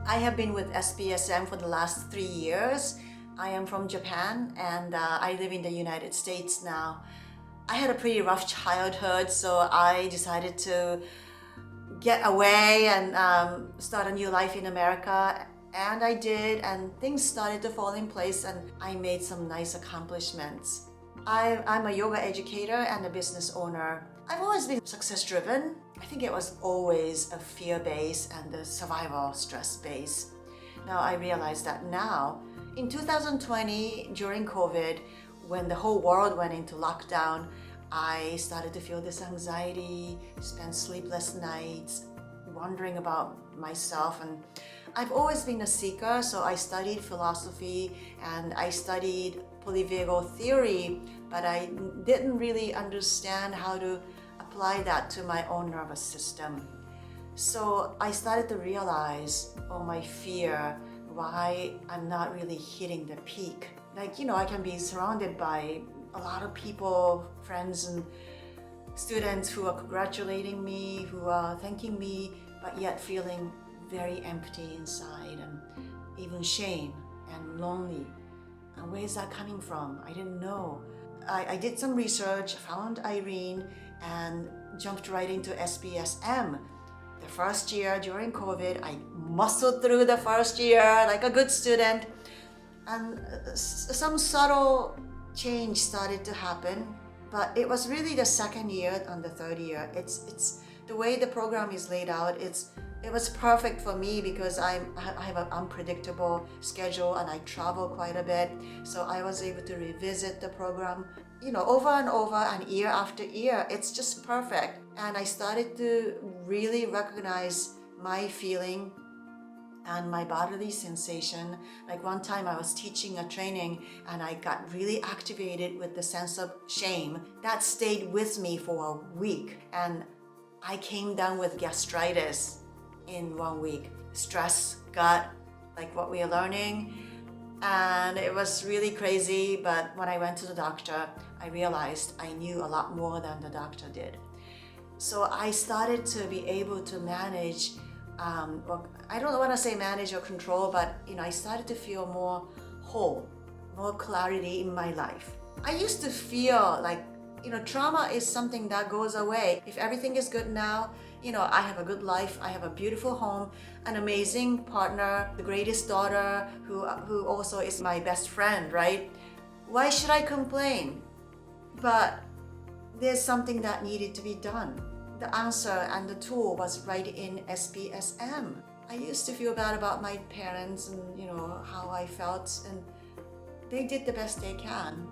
I have been with SBSM for the last 3 years. I am from Japan and I live in the United States now. I had a pretty rough childhood, so I decided to get away and start a new life in America. And I did, and things started to fall in place and I made some nice accomplishments. I'm a yoga educator and a business owner. I've always been success-driven. I think it was always a fear-based and a survival stress base. Now I realize that now, in 2020, during COVID, when the whole world went into lockdown, I started to feel this anxiety, spend sleepless nights, wondering about myself. And I've always been a seeker, so I studied philosophy and I studied polyvagal theory, but I didn't really understand how to apply that to my own nervous system. So I started to realize, my fear, why I'm not really hitting the peak. I can be surrounded by a lot of people, friends and students who are congratulating me, who are thanking me, but yet feeling very empty inside and even shame and lonely. And where is that coming from? I didn't know. I did some research, found Irene, and jumped right into SBSM. The first year during COVID, I muscled through the first year like a good student, and some subtle change started to happen. But it was really the second year and the third year. It's the way the program is laid out. It was perfect for me because I have an unpredictable schedule and I travel quite a bit. So I was able to revisit the program, over and over and year after year. It's just perfect. And I started to really recognize my feeling and my bodily sensation. Like one time I was teaching a training and I got really activated with the sense of shame. That stayed with me for a week. And I came down with gastritis in 1 week. Stress, gut, like what we are learning. And it was really crazy, but when I went to the doctor, I realized I knew a lot more than the doctor did. So I started to be able to manage, I don't want to say manage or control, but I started to feel more whole, more clarity in my life. I used to feel like trauma is something that goes away. If everything is good now, I have a good life, I have a beautiful home, an amazing partner, the greatest daughter who also is my best friend, right? Why should I complain? But there's something that needed to be done. The answer and the tool was right in SBSM. I used to feel bad about my parents and how I felt, and they did the best they can,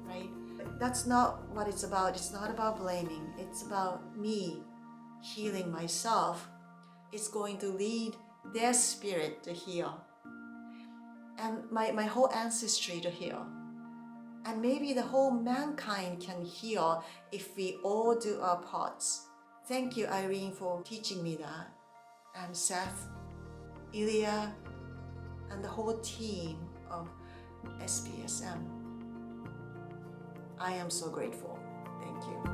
right? That's not what it's about. It's not about blaming. It's about me healing myself. It's going to lead their spirit to heal and my whole ancestry to heal. And maybe the whole mankind can heal if we all do our parts. Thank you, Irene, for teaching me that. And Seth, Ilya, and the whole team of SBSM. I am so grateful. Thank you.